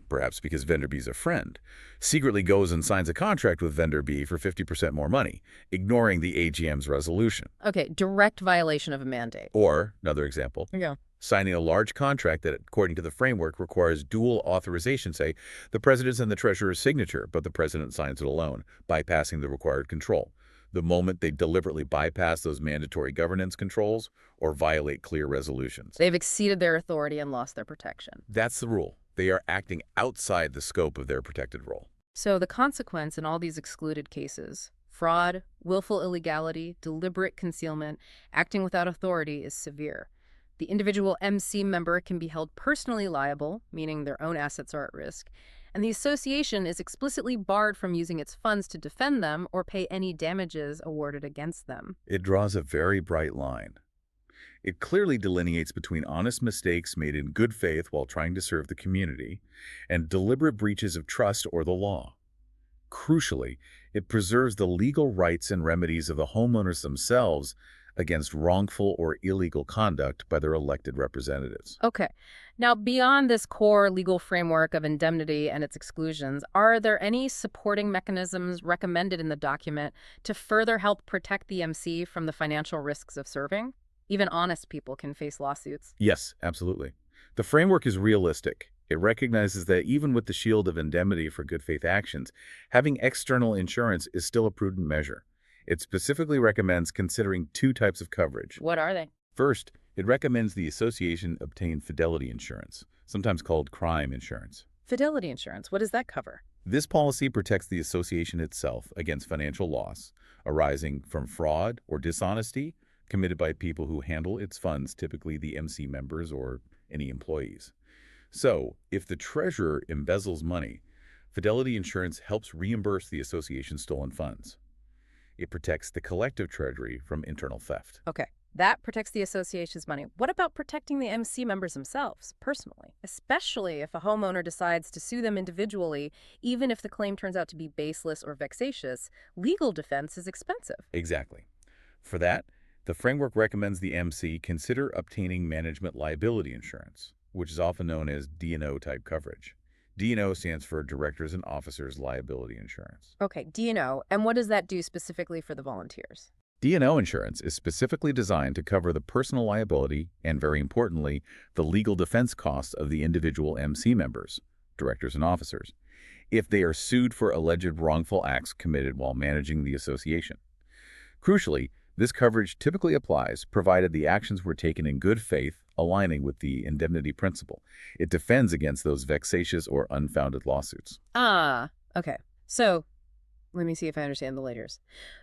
perhaps because vendor B is a friend, secretly goes and signs a contract with vendor B for 50% more money, ignoring the AGM's resolution. Okay, direct violation of a mandate. Or, another example, Yeah. signing a large contract that, according to the framework, requires dual authorization, say, the president's and the treasurer's signature, but the president signs it alone, bypassing the required control. The moment they deliberately bypass those mandatory governance controls or violate clear resolutions. They've exceeded their authority and lost their protection. That's the rule. They are acting outside the scope of their protected role. So the consequence in all these excluded cases, fraud, willful illegality, deliberate concealment, acting without authority, is severe. The individual MC member can be held personally liable, meaning their own assets are at risk, and the association is explicitly barred from using its funds to defend them or pay any damages awarded against them. It draws a very bright line. It clearly delineates between honest mistakes made in good faith while trying to serve the community and deliberate breaches of trust or the law. Crucially, it preserves the legal rights and remedies of the homeowners themselves against wrongful or illegal conduct by their elected representatives. Okay. Now, beyond this core legal framework of indemnity and its exclusions, are there any supporting mechanisms recommended in the document to further help protect the MC from the financial risks of serving? Even honest people can face lawsuits. Yes, absolutely. The framework is realistic. It recognizes that even with the shield of indemnity for good faith actions, having external insurance is still a prudent measure. It specifically recommends considering two types of coverage. What are they? First, it recommends the association obtain fidelity insurance, sometimes called crime insurance. Fidelity insurance. What does that cover? This policy protects the association itself against financial loss arising from fraud or dishonesty committed by people who handle its funds, typically the MC members or any employees. So, if the treasurer embezzles money, fidelity insurance helps reimburse the association's stolen funds. It protects the collective treasury from internal theft. Okay. That protects the association's money. What about protecting the MC members themselves, personally? Especially if a homeowner decides to sue them individually, even if the claim turns out to be baseless or vexatious, legal defense is expensive. Exactly. For that, the framework recommends the MC consider obtaining management liability insurance, which is often known as D&O type coverage. D&O stands for Directors and Officers Liability Insurance. Okay, D&O. And what does that do specifically for the volunteers? D&O insurance is specifically designed to cover the personal liability and, very importantly, the legal defense costs of the individual MC members, directors and officers, if they are sued for alleged wrongful acts committed while managing the association. Crucially, this coverage typically applies provided the actions were taken in good faith, aligning with the indemnity principle. It defends against those vexatious or unfounded lawsuits. Okay. So, let me see if I understand the laters.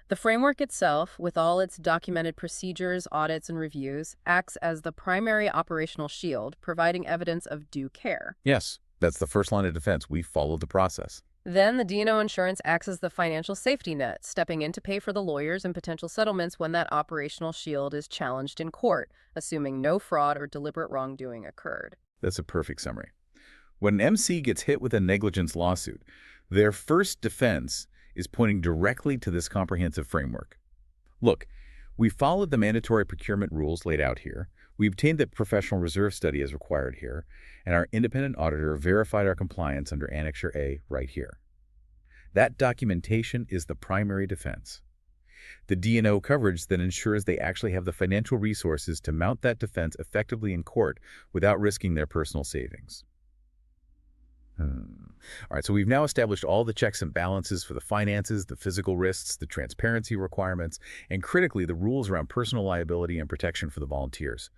The framework itself, with all its documented procedures, audits, and reviews, acts as the primary operational shield, providing evidence of due care. Yes, that's the first line of defense. We followed the process. Then the D&O insurance acts as the financial safety net, stepping in to pay for the lawyers and potential settlements when that operational shield is challenged in court, assuming no fraud or deliberate wrongdoing occurred. That's a perfect summary. When an MC gets hit with a negligence lawsuit, their first defense is pointing directly to this comprehensive framework. Look, we followed the mandatory procurement rules laid out here. We obtained the professional reserve study as required here, and our independent auditor verified our compliance under Annexure A right here. That documentation is the primary defense. The D&O coverage then ensures they actually have the financial resources to mount that defense effectively in court without risking their personal savings. All right, so we've now established all the checks and balances for the finances, the physical risks, the transparency requirements, and critically, the rules around personal liability and protection for the volunteers.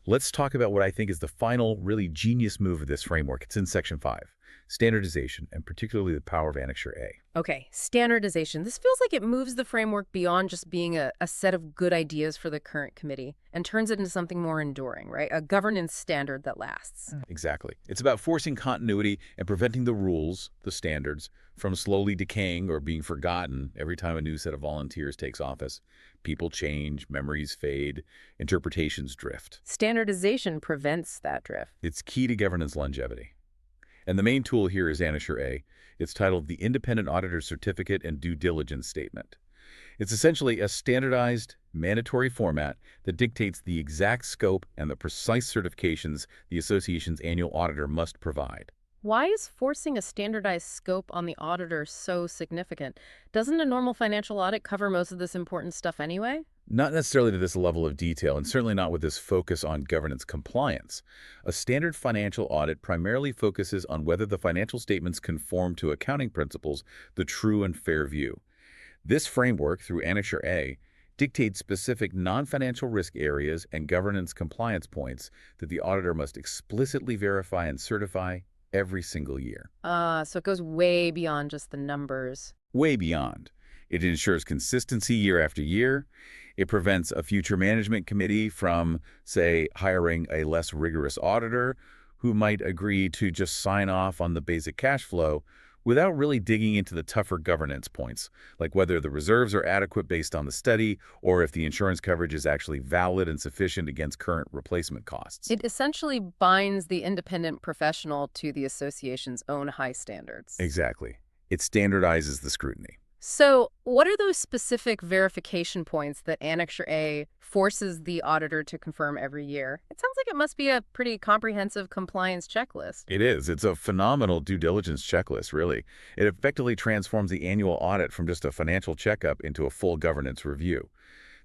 Let's talk about what I think is the final, really genius move of this framework. It's in Section 5, standardization, and particularly the power of Annexure A. Okay, standardization. This feels like it moves the framework beyond just being a set of good ideas for the current committee and turns it into something more enduring, right? A governance standard that lasts. Exactly. It's about forcing continuity and preventing the rules, the standards, from slowly decaying or being forgotten every time a new set of volunteers takes office. People change, memories fade, interpretations drift. Standardization prevents that drift. It's key to governance longevity. And the main tool here is Annexure A. It's titled the Independent Auditor Certificate and Due Diligence Statement. It's essentially a standardized, mandatory format that dictates the exact scope and the precise certifications the association's annual auditor must provide. Why is forcing a standardized scope on the auditor so significant? Doesn't a normal financial audit cover most of this important stuff anyway? Not necessarily to this level of detail, and certainly not with this focus on governance compliance. A standard financial audit primarily focuses on whether the financial statements conform to accounting principles, the true and fair view. This framework, through Annexure A, dictates specific non-financial risk areas and governance compliance points that the auditor must explicitly verify and certify every single year. So it goes way beyond just the numbers. Way beyond. It ensures consistency year after year. It prevents a future management committee from, say, hiring a less rigorous auditor who might agree to just sign off on the basic cash flow without really digging into the tougher governance points, like whether the reserves are adequate based on the study or if the insurance coverage is actually valid and sufficient against current replacement costs. It essentially binds the independent professional to the association's own high standards. Exactly. It standardizes the scrutiny. So what are those specific verification points that Annexure A forces the auditor to confirm every year? It sounds like it must be a pretty comprehensive compliance checklist. It is. It's a phenomenal due diligence checklist, really. It effectively transforms the annual audit from just a financial checkup into a full governance review.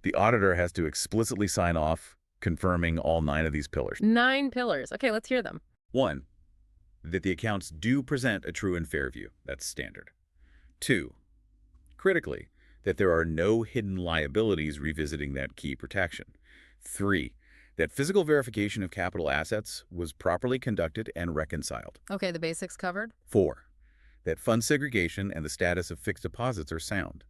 The auditor has to explicitly sign off, confirming all 9 of these pillars. 9 pillars. Okay, let's hear them. 1, that the accounts do present a true and fair view. That's standard. 2, critically, that there are no hidden liabilities revisiting that key protection. 3, that physical verification of capital assets was properly conducted and reconciled. Okay, the basics covered. 4, that fund segregation and the status of fixed deposits are sound,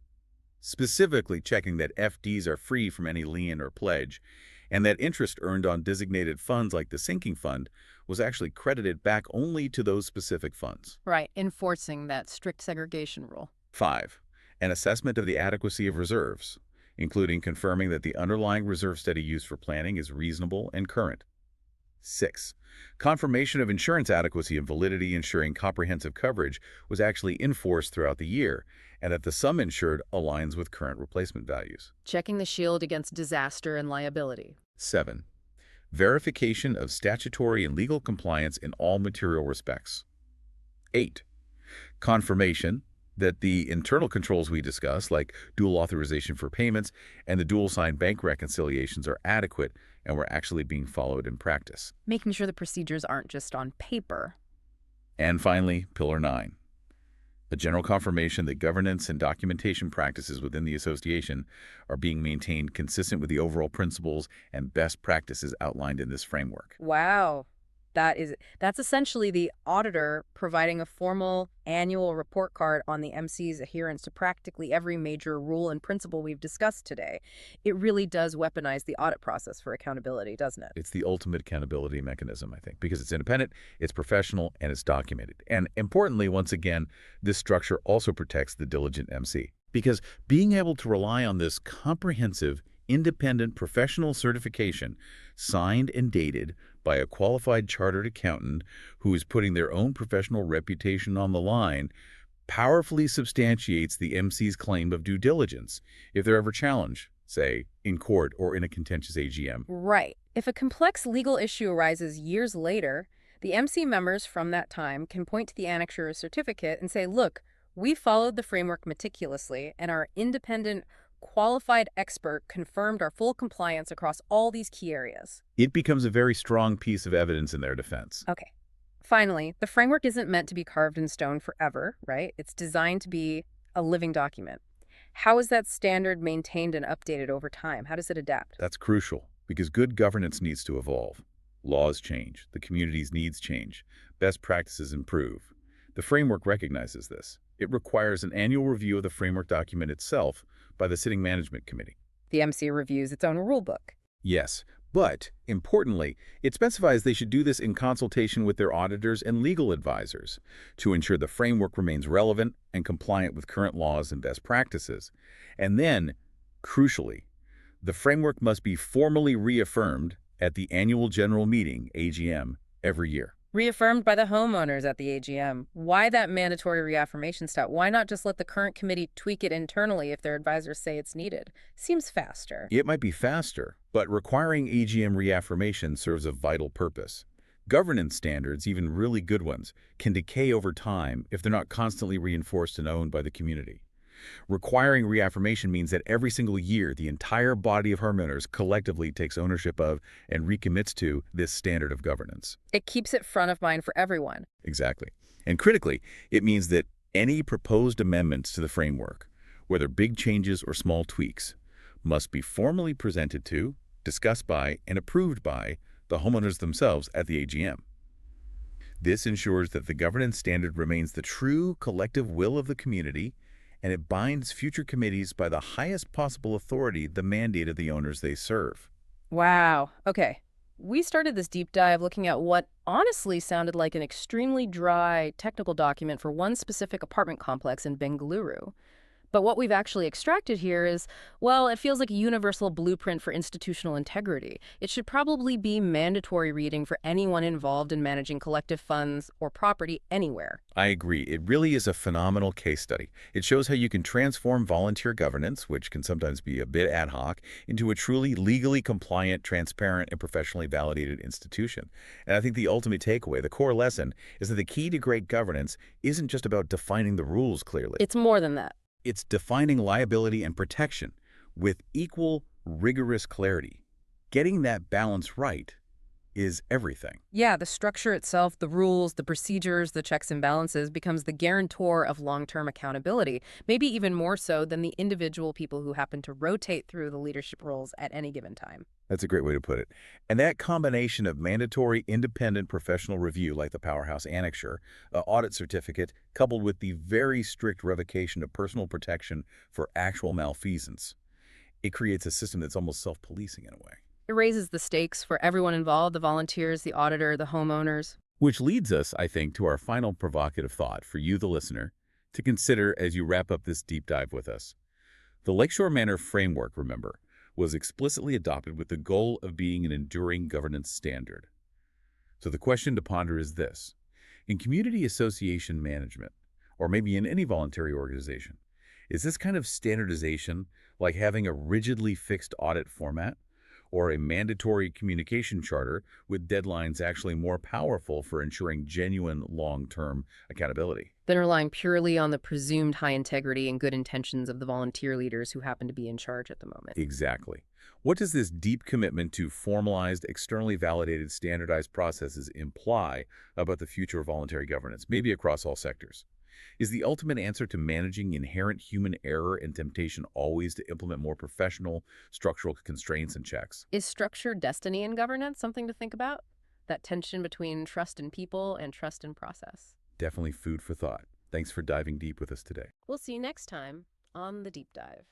specifically checking that FDs are free from any lien or pledge, and that interest earned on designated funds like the sinking fund was actually credited back only to those specific funds. Right, enforcing that strict segregation rule. 5, an assessment of the adequacy of reserves, including confirming that the underlying reserve study used for planning is reasonable and current. 6, confirmation of insurance adequacy and validity, ensuring comprehensive coverage was actually enforced throughout the year and that the sum insured aligns with current replacement values. Checking the shield against disaster and liability. 7, verification of statutory and legal compliance in all material respects. 8, confirmation that the internal controls we discuss, like dual authorization for payments and the dual-sign bank reconciliations, are adequate and were actually being followed in practice. Making sure the procedures aren't just on paper. And finally, Pillar 9, a general confirmation that governance and documentation practices within the association are being maintained consistent with the overall principles and best practices outlined in this framework. Wow. That's essentially the auditor providing a formal annual report card on the MC's adherence to practically every major rule and principle we've discussed today. It really does weaponize the audit process for accountability, doesn't it? It's the ultimate accountability mechanism, I think, because it's independent, it's professional, and it's documented. And importantly, once again, this structure also protects the diligent MC, because being able to rely on this comprehensive, independent professional certification signed and dated by a qualified chartered accountant who is putting their own professional reputation on the line powerfully substantiates the MC's claim of due diligence if they're ever challenged, say, in court or in a contentious AGM. Right. If a complex legal issue arises years later, the MC members from that time can point to the annexure certificate and say, look, we followed the framework meticulously and our independent qualified expert confirmed our full compliance across all these key areas. It becomes a very strong piece of evidence in their defense. Okay. Finally, the framework isn't meant to be carved in stone forever, right? It's designed to be a living document. How is that standard maintained and updated over time? How does it adapt? That's crucial because good governance needs to evolve. Laws change, the community's needs change, best practices improve. The framework recognizes this. It requires an annual review of the framework document itself by the sitting management committee. The MC reviews its own rulebook. Yes, but importantly, it specifies they should do this in consultation with their auditors and legal advisors to ensure the framework remains relevant and compliant with current laws and best practices. And then, crucially, the framework must be formally reaffirmed at the annual general meeting, AGM, every year. Reaffirmed by the homeowners at the AGM. Why that mandatory reaffirmation step? Why not just let the current committee tweak it internally if their advisors say it's needed? Seems faster. It might be faster, but requiring AGM reaffirmation serves a vital purpose. Governance standards, even really good ones, can decay over time if they're not constantly reinforced and owned by the community. Requiring reaffirmation means that every single year, the entire body of homeowners collectively takes ownership of and recommits to this standard of governance. It keeps it front of mind for everyone. Exactly. And critically, it means that any proposed amendments to the framework, whether big changes or small tweaks, must be formally presented to, discussed by, and approved by the homeowners themselves at the AGM. This ensures that the governance standard remains the true collective will of the community, and it binds future committees by the highest possible authority, the mandate of the owners they serve. Wow. Okay. We started this deep dive looking at what honestly sounded like an extremely dry technical document for one specific apartment complex in Bengaluru. But what we've actually extracted here is, well, it feels like a universal blueprint for institutional integrity. It should probably be mandatory reading for anyone involved in managing collective funds or property anywhere. I agree. It really is a phenomenal case study. It shows how you can transform volunteer governance, which can sometimes be a bit ad hoc, into a truly legally compliant, transparent, and professionally validated institution. And I think the ultimate takeaway, the core lesson, is that the key to great governance isn't just about defining the rules clearly. It's more than that. It's defining liability and protection with equal, rigorous clarity. Getting that balance right is everything. Yeah, the structure itself, the rules, the procedures, the checks and balances becomes the guarantor of long-term accountability, maybe even more so than the individual people who happen to rotate through the leadership roles at any given time. That's a great way to put it. And that combination of mandatory independent professional review like the Powerhouse Annexure, audit certificate, coupled with the very strict revocation of personal protection for actual malfeasance, it creates a system that's almost self-policing in a way. It raises the stakes for everyone involved, the volunteers, the auditor, the homeowners. Which leads us, I think, to our final provocative thought for you, the listener, to consider as you wrap up this deep dive with us. The Lakeshore Manor framework, remember, was explicitly adopted with the goal of being an enduring governance standard. So the question to ponder is this. In community association management, or maybe in any voluntary organization, is this kind of standardization like having a rigidly fixed audit format or a mandatory communication charter with deadlines actually more powerful for ensuring genuine long-term accountability? Then relying purely on the presumed high integrity and good intentions of the volunteer leaders who happen to be in charge at the moment. Exactly. What does this deep commitment to formalized, externally validated, standardized processes imply about the future of voluntary governance, maybe across all sectors? Is the ultimate answer to managing inherent human error and temptation always to implement more professional, structural constraints and checks? Is structured destiny in governance something to think about? That tension between trust in people and trust in process. Definitely food for thought. Thanks for diving deep with us today. We'll see you next time on The Deep Dive.